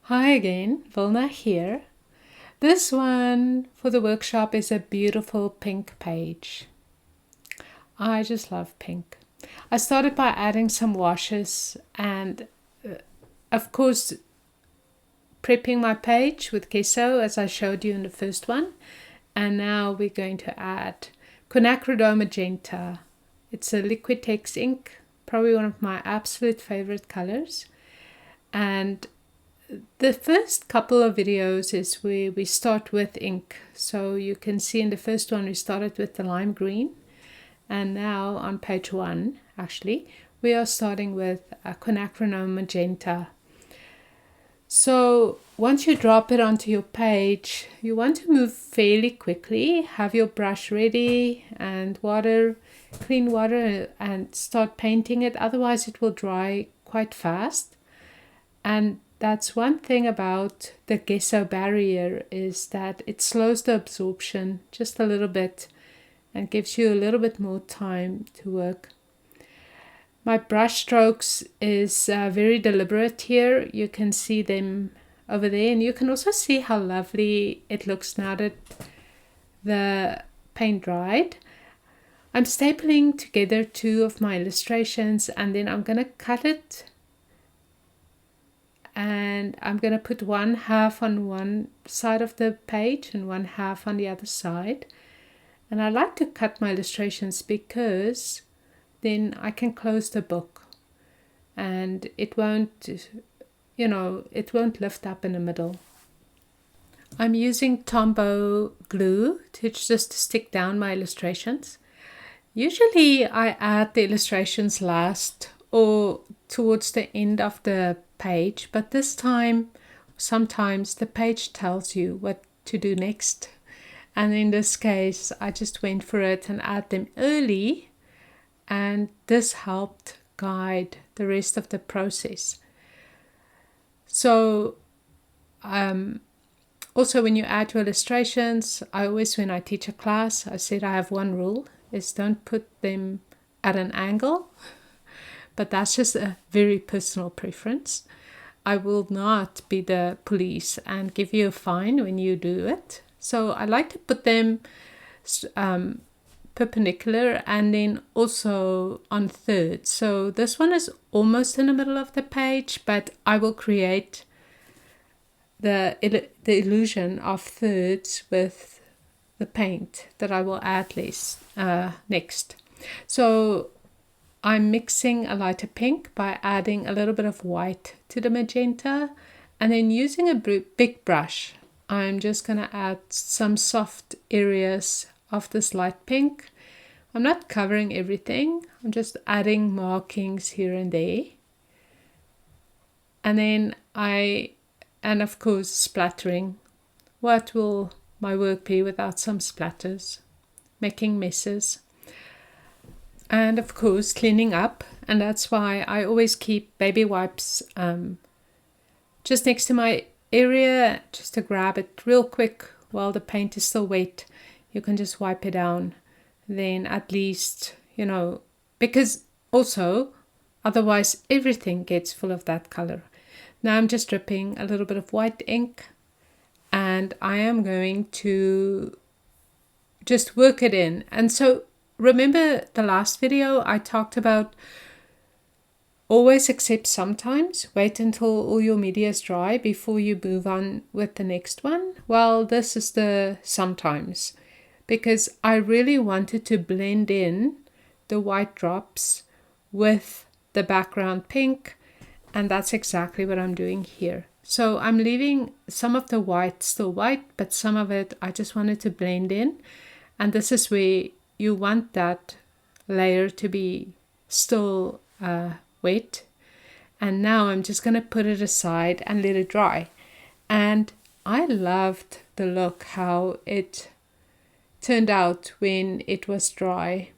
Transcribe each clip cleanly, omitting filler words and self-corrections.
Hi again, Wilna here. This one for the workshop is a beautiful pink page. I just love pink. I started by adding some washes and of course prepping my page with gesso as I showed you in the first one. And now we're going to add quinacridone magenta. It's a liquid text ink, probably one of my absolute favorite colors. And the first couple of videos is where we start with ink. So you can see in the first one we started with the lime green. And now on page 1, actually, we are starting with a quinacridone magenta. So once you drop it onto your page, you want to move fairly quickly. Have your brush ready and water, clean water, and start painting it. Otherwise it will dry quite fast. And that's one thing about the gesso barrier, is that it slows the absorption just a little bit and gives you a little bit more time to work. My brush strokes is very deliberate here. You can see them over there, and you can also see how lovely it looks now that the paint dried. I'm stapling together 2 of my illustrations, and then I'm going to cut it. And I'm going to put 1/2 on one side of the page and 1/2 on the other side. And I like to cut my illustrations because then I can close the book and it won't, it won't lift up in the middle. I'm using Tombow glue to just stick down my illustrations. Usually I add the illustrations last or towards the end of the page, but this time sometimes the page tells you what to do next, and in this case I just went for it and add them early, and this helped guide the rest of the process. So also when you add your illustrations, when I teach a class, I said I have one rule, is don't put them at an angle. But that's just a very personal preference. I will not be the police and give you a fine when you do it. So I like to put them perpendicular and then also on thirds. So this one is almost in the middle of the page, but I will create the illusion of thirds with the paint that I will add next. So I'm mixing a lighter pink by adding a little bit of white to the magenta, and then using a big brush, I'm just going to add some soft areas of this light pink. I'm not covering everything, I'm just adding markings here and there. And then and of course splattering. What will my work be without some splatters? Making messes. And of course cleaning up, and that's why I always keep baby wipes just next to my area, just to grab it real quick while the paint is still wet. You can just wipe it down, then at least, because also otherwise everything gets full of that color. Now I'm just dripping a little bit of white ink, and I am going to just work it in. And so remember the last video I talked about always except sometimes. Wait until all your media is dry before you move on with the next one. Well, this is the sometimes, because I really wanted to blend in the white drops with the background pink, and that's exactly what I'm doing here. So I'm leaving some of the white still white, but some of it I just wanted to blend in, and this is where you want that layer to be still wet. And now I'm just going to put it aside and let it dry. And I loved the look, how it turned out when it was dry.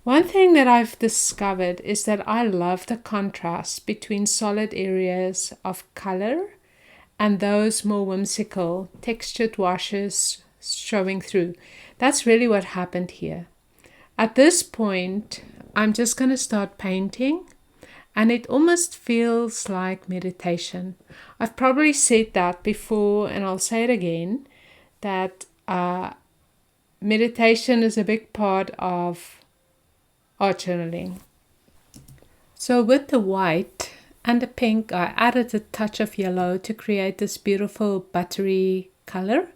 One thing that I've discovered is that I love the contrast between solid areas of color and those more whimsical textured washes showing through. That's really what happened here. At this point, I'm just going to start painting, and it almost feels like meditation. I've probably said that before, and I'll say it again, that meditation is a big part of art journaling. So with the white and the pink, I added a touch of yellow to create this beautiful buttery color,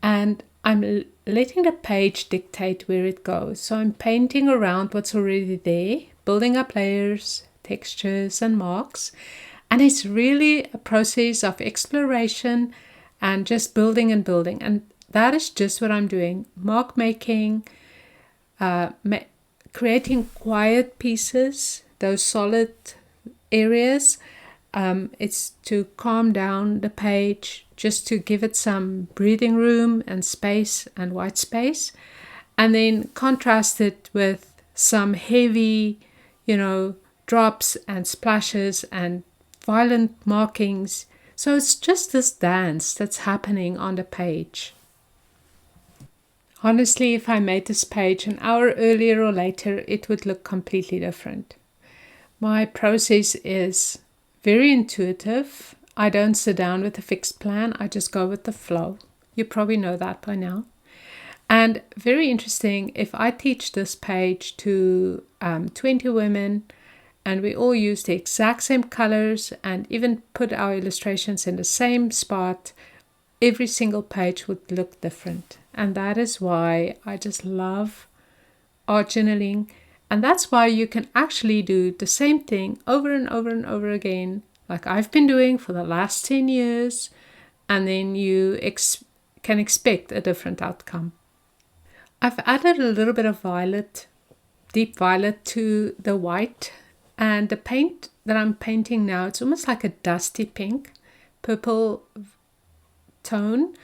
and I'm letting the page dictate where it goes. So I'm painting around what's already there, building up layers, textures and marks, and it's really a process of exploration and just building and building, and that is just what I'm doing. Mark making, creating quiet pieces, those solid areas. It's to calm down the page, just to give it some breathing room and space and white space, and then contrast it with some heavy, drops and splashes and violent markings. So it's just this dance that's happening on the page. Honestly, if I made this page an hour earlier or later, it would look completely different. My process is very intuitive. I don't sit down with a fixed plan. I just go with the flow. You probably know that by now. And very interesting, if I teach this page to 20 women and we all use the exact same colors and even put our illustrations in the same spot, every single page would look different. And that is why I just love art journaling. And that's why you can actually do the same thing over and over and over again, like I've been doing for the last 10 years. And then you can expect a different outcome. I've added a little bit of violet, deep violet, to the white. And the paint that I'm painting now, it's almost like a dusty pink, purple tone.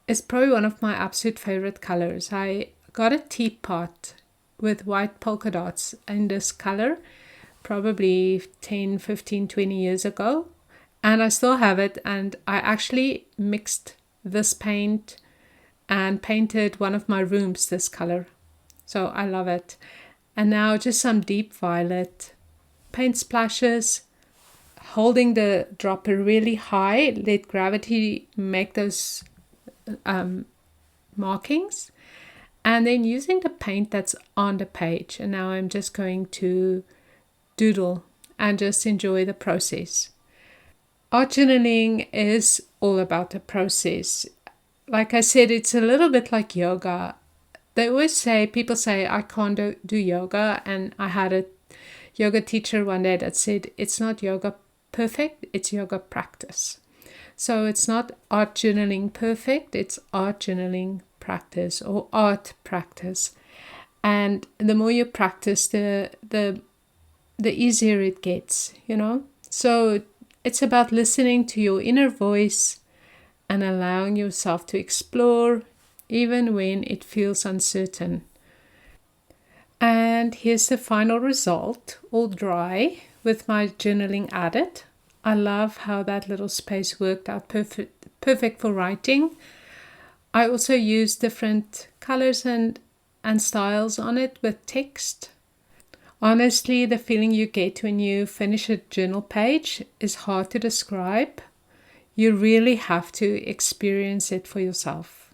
It's probably one of my absolute favorite colors. I got a teapot with white polka dots in this color probably 10, 15, 20 years ago. And I still have it. And I actually mixed this paint and painted one of my rooms this color. So I love it. And now just some deep violet paint splashes, holding the dropper really high, let gravity make those markings, and then using the paint that's on the page. And now I'm just going to doodle and just enjoy the process. Art journaling is all about the process. Like I said, it's a little bit like yoga. They always say, people say, I can't do yoga. And I had a yoga teacher one day that said, it's not yoga perfect, it's yoga practice. So it's not art journaling perfect, it's art journaling practice or art practice. And the more you practice, the easier it gets, So it's about listening to your inner voice and allowing yourself to explore even when it feels uncertain. And here's the final result, all dry with my journaling added. I love how that little space worked out perfect for writing. I also used different colors and styles on it with text. Honestly, the feeling you get when you finish a journal page is hard to describe. You really have to experience it for yourself.